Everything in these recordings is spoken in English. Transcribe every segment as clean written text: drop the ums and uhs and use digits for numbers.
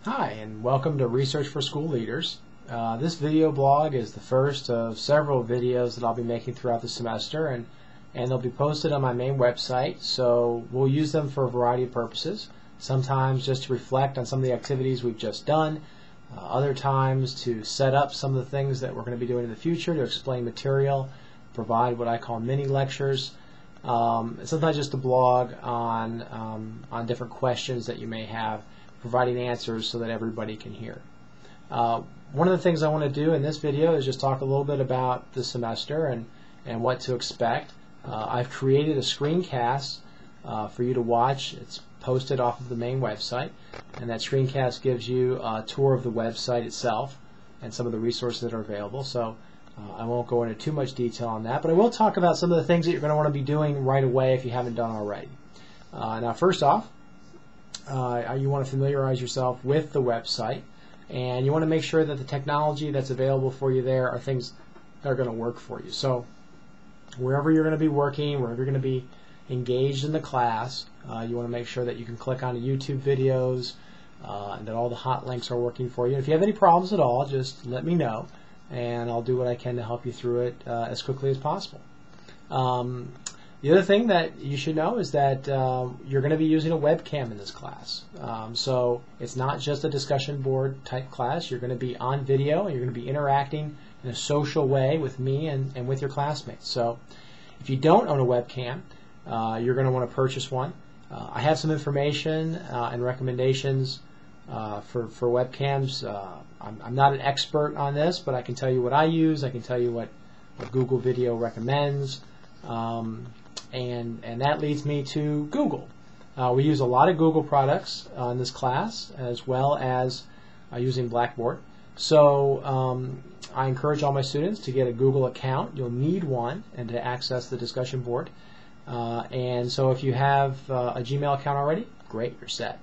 Hi, and welcome to Research for School Leaders. This video blog is the first of several videos that I'll be making throughout the semester, and they'll be posted on my main website, so we'll use them for a variety of purposes. Sometimes just to reflect on some of the activities we've just done, other times to set up some of the things that we're going to be doing in the future, to explain material, provide what I call mini lectures, sometimes just a blog on different questions that you may have, providing answers so that everybody can hear. One of the things I want to do in this video is just talk a little bit about the semester and what to expect. I've created a screencast for you to watch. It's posted off of the main website, and that screencast gives you a tour of the website itself and some of the resources that are available. So I won't go into too much detail on that, but I will talk about some of the things that you're going to want to be doing right away if you haven't done already. Now, first off, you want to familiarize yourself with the website, and you want to make sure that the technology that's available for you there are things that are going to work for you. So wherever you're going to be working, wherever you're going to be engaged in the class, you want to make sure that you can click on YouTube videos and that all the hot links are working for you. And if you have any problems at all, just let me know, and I'll do what I can to help you through it as quickly as possible. The other thing that you should know is that you're going to be using a webcam in this class. So it's not just a discussion board type class. You're going to be on video, and you're going to be interacting in a social way with me and with your classmates. So if you don't own a webcam, you're going to want to purchase one. I have some information and recommendations for webcams. I'm not an expert on this, but I can tell you what I use. I can tell you what Google Video recommends. And that leads me to Google. We use a lot of Google products in this class, as well as using Blackboard. So I encourage all my students to get a Google account. You'll need one and to access the discussion board. And so if you have a Gmail account already, great, you're set.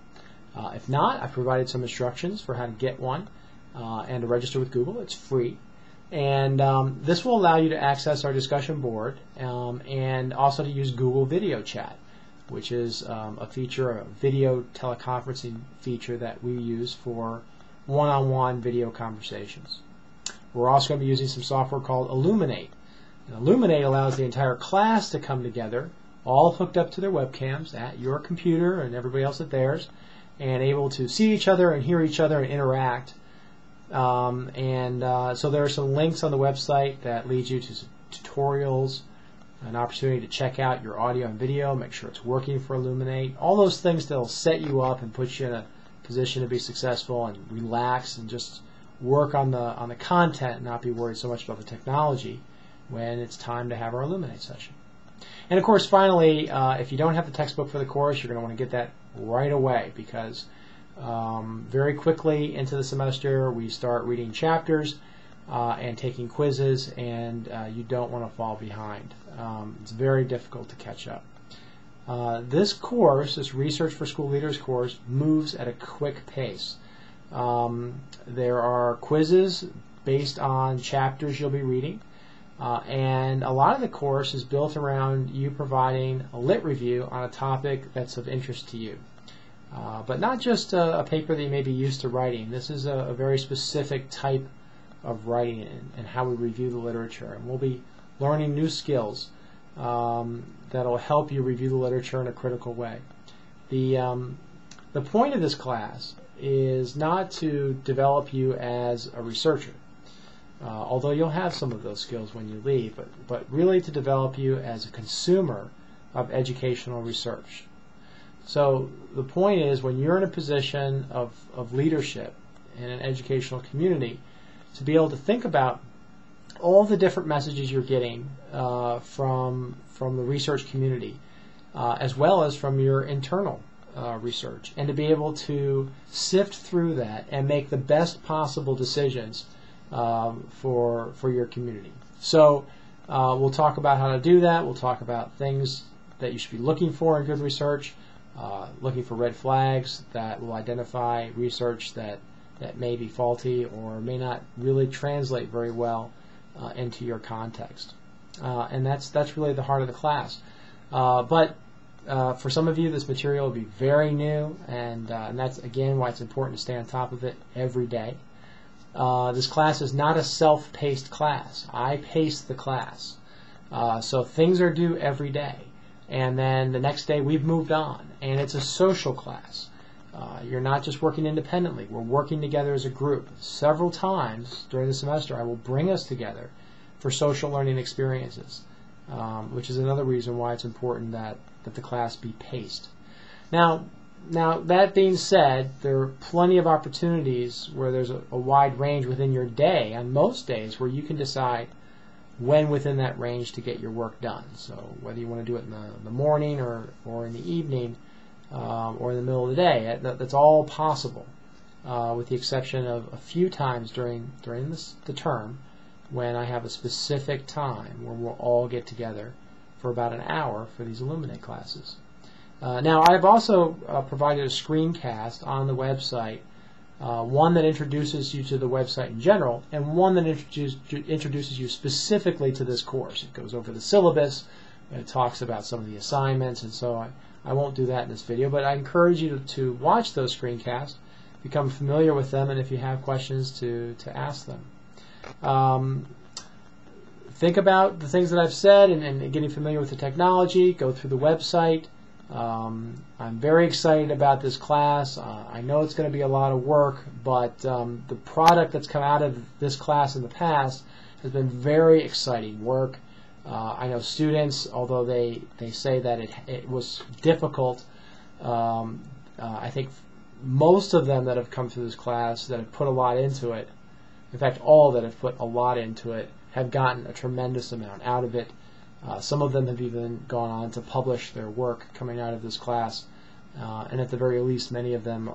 If not, I've provided some instructions for how to get one and to register with Google. It's free. And this will allow you to access our discussion board and also to use Google Video Chat, which is a feature, a video teleconferencing feature that we use for one-on-one video conversations. We're also going to be using some software called Illuminate. And Illuminate allows the entire class to come together, all hooked up to their webcams at your computer and everybody else at theirs, and able to see each other and hear each other and interact. So there are some links on the website that lead you to some tutorials, an opportunity to check out your audio and video, make sure it's working for Illuminate, all those things that will set you up and put you in a position to be successful and relax and just work on the content and not be worried so much about the technology when it's time to have our Illuminate session. And of course, finally, if you don't have the textbook for the course, you're going to want to get that right away, because very quickly into the semester we start reading chapters and taking quizzes, and you don't want to fall behind. It's very difficult to catch up. This course, this Research for School Leaders course, moves at a quick pace. There are quizzes based on chapters you'll be reading, and a lot of the course is built around you providing a lit review on a topic that's of interest to you. But not just a paper that you may be used to writing. This is a very specific type of writing and how we review the literature. And we'll be learning new skills that'll help you review the literature in a critical way. The point of this class is not to develop you as a researcher, although you'll have some of those skills when you leave, but really to develop you as a consumer of educational research. So the point is, when you're in a position of leadership in an educational community, to be able to think about all the different messages you're getting from the research community, as well as from your internal research, and to be able to sift through that and make the best possible decisions for your community. So we'll talk about how to do that. We'll talk about things that you should be looking for in good research. Looking for red flags that will identify research that may be faulty or may not really translate very well into your context. And that's really the heart of the class. But for some of you, this material will be very new, and that's again why it's important to stay on top of it every day. This class is not a self-paced class. I pace the class. So things are due every day. And then the next day we've moved on. And it's a social class. You're not just working independently. We're working together as a group. Several times during the semester I will bring us together for social learning experiences, which is another reason why it's important that the class be paced. Now that being said, there are plenty of opportunities where there's a wide range within your day, on most days, where you can decide when within that range to get your work done. So whether you want to do it in the morning or in the evening or in the middle of the day, that's all possible, with the exception of a few times during the term when I have a specific time where we'll all get together for about an hour for these Illuminate classes. Now, I've also provided a screencast on the website, one that introduces you to the website in general, and one that introduces you specifically to this course. It goes over the syllabus, and it talks about some of the assignments, and so I won't do that in this video, but I encourage you to watch those screencasts, become familiar with them, and if you have questions, to ask them. Think about the things that I've said and getting familiar with the technology. Go through the website. I'm very excited about this class. I know it's going to be a lot of work, but the product that's come out of this class in the past has been very exciting work. I know students, although they say that it was difficult, I think most of them that have come through this class that have put a lot into it, in fact all that have put a lot into it, have gotten a tremendous amount out of it. Some of them have even gone on to publish their work coming out of this class, and at the very least many of them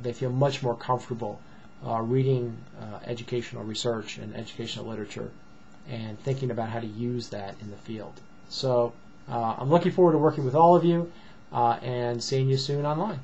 they feel much more comfortable reading educational research and educational literature and thinking about how to use that in the field. So I'm looking forward to working with all of you and seeing you soon online.